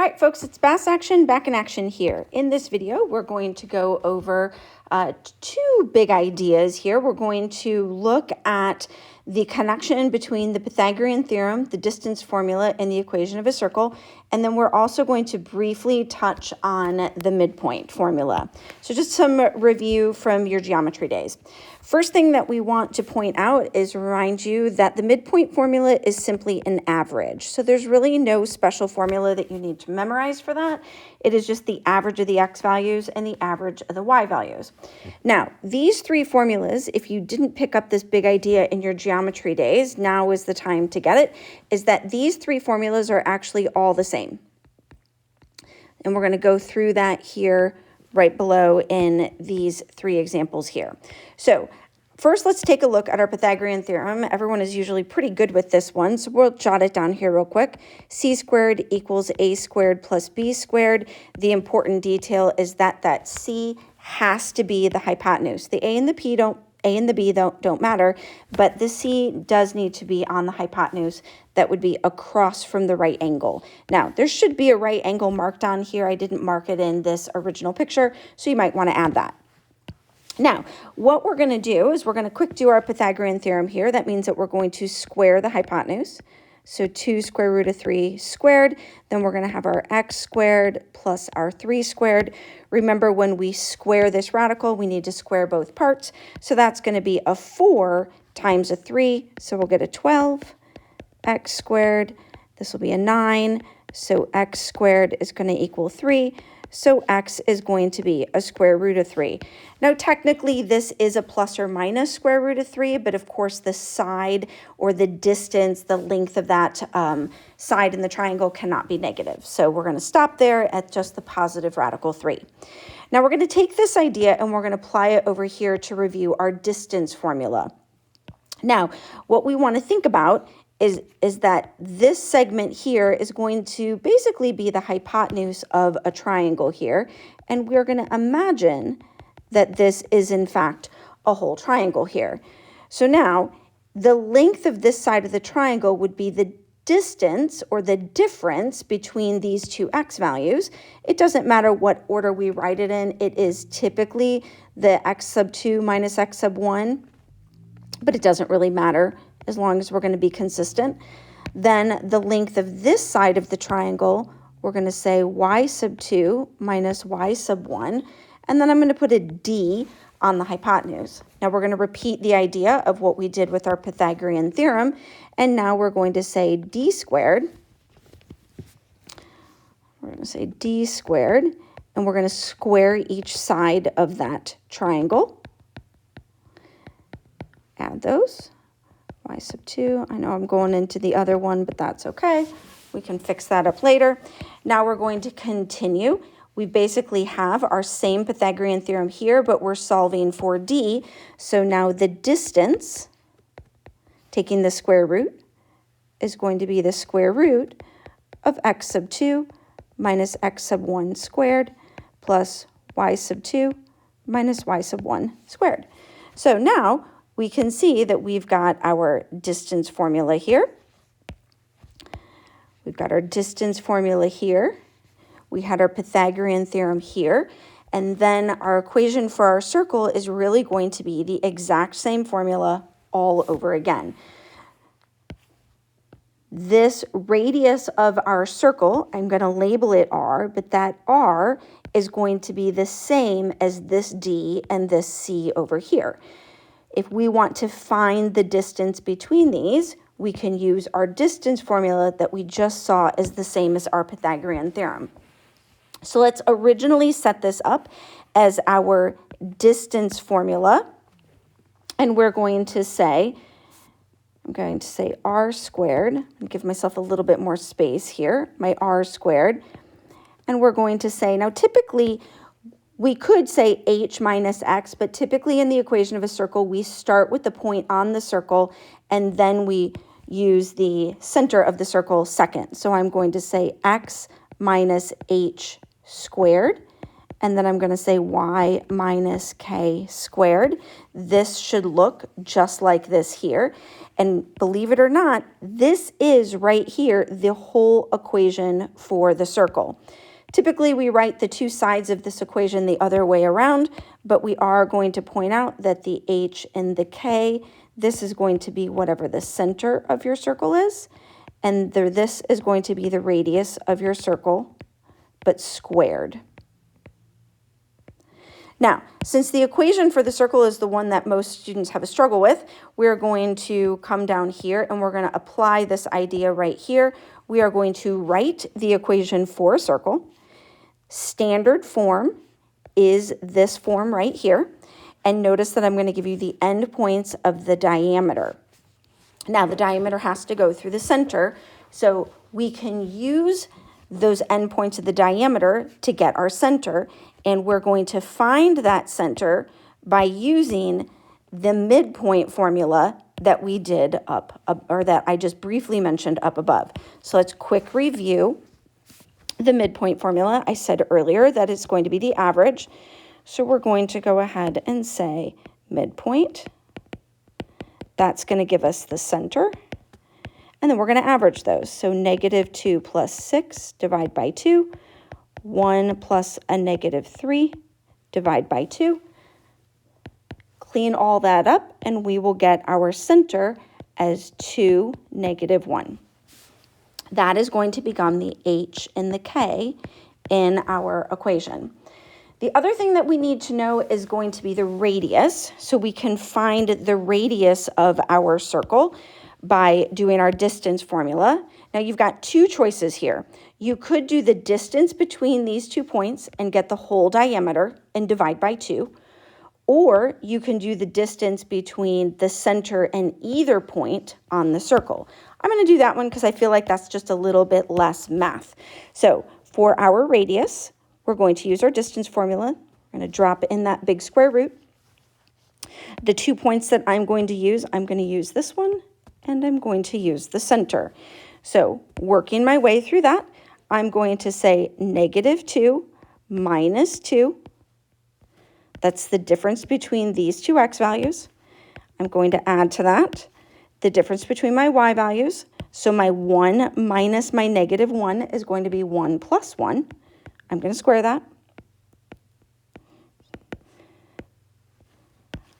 All right, folks, it's back in action here. In this video, we're going to go over two big ideas here. We're going to look at the connection between the Pythagorean theorem, the distance formula, and the equation of a circle. And then we're also going to briefly touch on the midpoint formula. So just some review from your geometry days. First thing that we want to point out is remind you that the midpoint formula is simply an average. So there's really no special formula that you need to memorize for that. It is just the average of the x values and the average of the y values. Now, these three formulas, if you didn't pick up this big idea in your geometry days, now is the time to get it, is that these three formulas are actually all the same. And we're going to go through that here right below in these three examples here. So first, let's take a look at our Pythagorean theorem. Everyone is usually pretty good with this one, so we'll jot it down here real quick. C squared equals A squared plus B squared. The important detail is that that C has to be the hypotenuse. The A and the B don't matter, but the C does need to be on the hypotenuse. That would be across from the right angle. Now, there should be a right angle marked on here. I didn't mark it in this original picture, so you might want to add that. Now, what we're going to do is we're going to quick do our Pythagorean theorem here. That means that we're going to square the hypotenuse. So 2 square root of 3 squared. Then we're going to have our x squared plus our 3 squared. Remember, when we square this radical, we need to square both parts. So that's going to be a 4 times a 3. So we'll get a 12. X squared. This will be a 9. So x squared is going to equal 3. So x is going to be a square root of 3. Now, technically, this is a plus or minus square root of 3, but of course, the side or the distance, the length of that side in the triangle cannot be negative. So we're going to stop there at just the positive radical 3. Now, we're going to take this idea and we're going to apply it over here to review our distance formula. Now, what we want to think about is that this segment here is going to basically be the hypotenuse of a triangle here. And we're going to imagine that this is, in fact, a whole triangle here. So now, the length of this side of the triangle would be the distance or the difference between these two x values. It doesn't matter what order we write it in. It is typically the x sub 2 minus x sub 1, but it doesn't really matter as long as we're going to be consistent. Then the length of this side of the triangle, we're going to say y sub 2 minus y sub 1. And then I'm going to put a d on the hypotenuse. Now we're going to repeat the idea of what we did with our Pythagorean theorem. And now we're going to say d squared. We're going to say d squared. And we're going to square each side of that triangle. Add those. Y sub 2, I know I'm going into the other one, but that's okay. We can fix that up later. Now we're going to continue. We basically have our same Pythagorean theorem here, but we're solving for d. So now the distance, taking the square root, is going to be the square root of x sub 2 minus x sub 1 squared plus y sub 2 minus y sub 1 squared. So now we can see that we've got our distance formula here. We've got our distance formula here. We had our Pythagorean theorem here. And then our equation for our circle is really going to be the exact same formula all over again. This radius of our circle, I'm going to label it r, but that r is going to be the same as this d and this c over here. If we want to find the distance between these, we can use our distance formula that we just saw is the same as our Pythagorean theorem. So let's originally set this up as our distance formula. And we're going to say, I'm going to say r squared, and give myself a little bit more space here, my r squared. And we're going to say, now typically, we could say h minus x, but typically in the equation of a circle, we start with the point on the circle, and then we use the center of the circle second. So I'm going to say x minus h squared, and then I'm going to say y minus k squared. This should look just like this here. And believe it or not, this is right here the whole equation for the circle. Typically, we write the two sides of this equation the other way around, but we are going to point out that the h and the k, this is going to be whatever the center of your circle is, and this is going to be the radius of your circle, but squared. Now, since the equation for the circle is the one that most students have a struggle with, we're going to come down here and we're going to apply this idea right here. We are going to write the equation for a circle. Standard form is this form right here. And notice that I'm going to give you the endpoints of the diameter. Now, the diameter has to go through the center, so we can use those endpoints of the diameter to get our center, and we're going to find that center by using the midpoint formula that we did or that I just briefly mentioned up above. So let's quick review the midpoint formula. I said earlier that it's going to be the average, so we're going to go ahead and say midpoint. That's going to give us the center. And then we're going to average those. So -2 plus 6 divide by 2. 1 plus a -3 divide by 2. Clean all that up and we will get our center as 2, -1. That is going to become the h and the k in our equation. The other thing that we need to know is going to be the radius. So we can find the radius of our circle by doing our distance formula. Now you've got two choices here. You could do the distance between these 2 points and get the whole diameter and divide by 2. Or you can do the distance between the center and either point on the circle. I'm going to do that one because I feel like that's just a little bit less math. So for our radius, we're going to use our distance formula. We're going to drop in that big square root. The 2 points that I'm going to use this one, and I'm going to use the center. So working my way through that, I'm going to say -2 minus 2. That's the difference between these two x values. I'm going to add to that the difference between my y values. So my 1 minus my -1 is going to be 1 plus 1. I'm going to square that.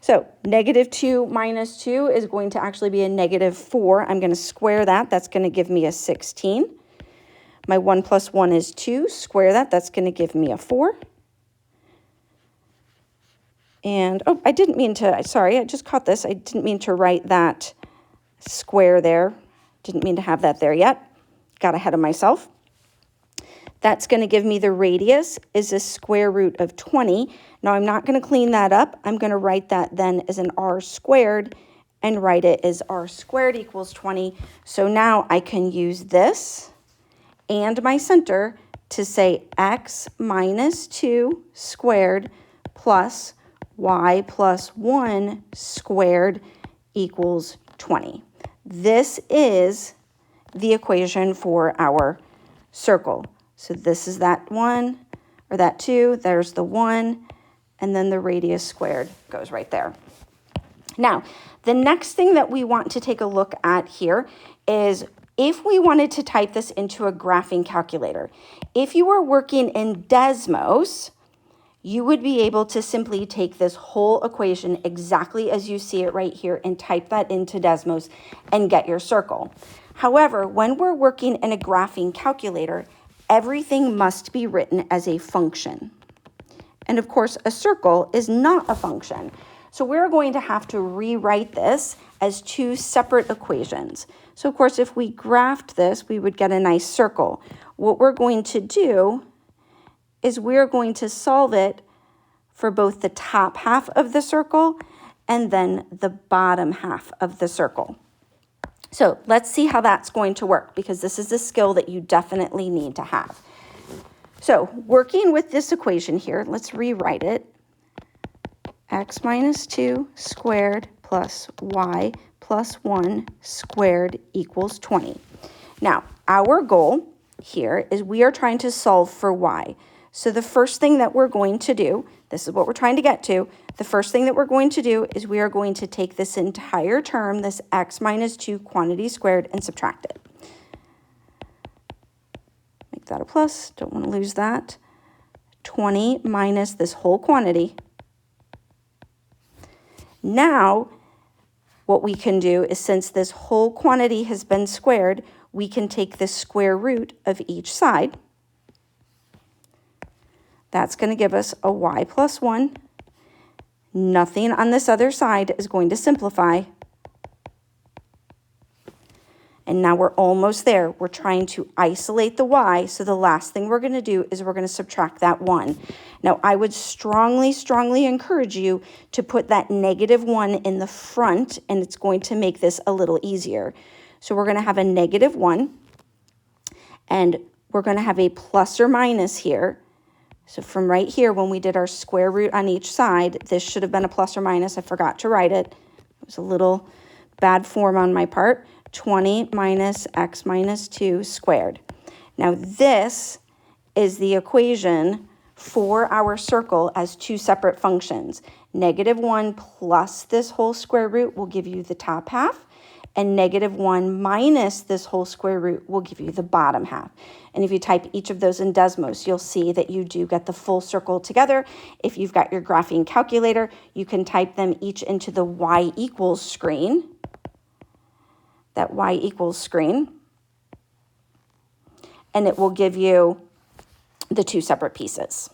So -2 minus 2 is going to actually be a -4. I'm going to square that. That's going to give me a 16. My 1 plus 1 is 2. Square that. That's going to give me a 4. And, oh, I didn't mean to, sorry, I just caught this. I didn't mean to write that square there. Didn't mean to have that there yet. Got ahead of myself. That's going to give me the radius is a square root of 20. Now, I'm not going to clean that up. I'm going to write that then as an r squared and write it as r squared equals 20. So now I can use this and my center to say x minus 2 squared plus y plus 1 squared equals 20. This is the equation for our circle. So this is that 1, or that 2, there's the 1, and then the radius squared goes right there. Now, the next thing that we want to take a look at here is if we wanted to type this into a graphing calculator. If you were working in Desmos, you would be able to simply take this whole equation exactly as you see it right here and type that into Desmos and get your circle. However, when we're working in a graphing calculator, everything must be written as a function. And of course, a circle is not a function. So we're going to have to rewrite this as two separate equations. So of course, if we graphed this, we would get a nice circle. What we're going to do is we're going to solve it for both the top half of the circle and then the bottom half of the circle. So let's see how that's going to work, because this is a skill that you definitely need to have. So working with this equation here, let's rewrite it. X minus 2 squared plus y plus 1 squared equals 20. Now, our goal here is we are trying to solve for y. So the first thing that we're going to do, this is what we're trying to get to, the first thing that we're going to do is we are going to take this entire term, this x minus 2 quantity squared, and subtract it. Make that a plus, don't want to lose that. 20 minus this whole quantity. Now, what we can do is, since this whole quantity has been squared, we can take the square root of each side. That's going to give us a y plus 1. Nothing on this other side is going to simplify. And now we're almost there. We're trying to isolate the y, so the last thing we're going to do is we're going to subtract that 1. Now, I would strongly, strongly encourage you to put that negative 1 in the front, and it's going to make this a little easier. So we're going to have a negative 1, and we're going to have a plus or minus here. So from right here, when we did our square root on each side, this should have been a plus or minus. I forgot to write it. It was a little bad form on my part. 20 minus x minus 2 squared. Now this is the equation for our circle as two separate functions. Negative 1 plus this whole square root will give you the top half, and negative 1 minus this whole square root will give you the bottom half. And if you type each of those in Desmos, you'll see that you do get the full circle together. If you've got your graphing calculator, you can type them each into the y equals screen, that y equals screen, and it will give you the two separate pieces.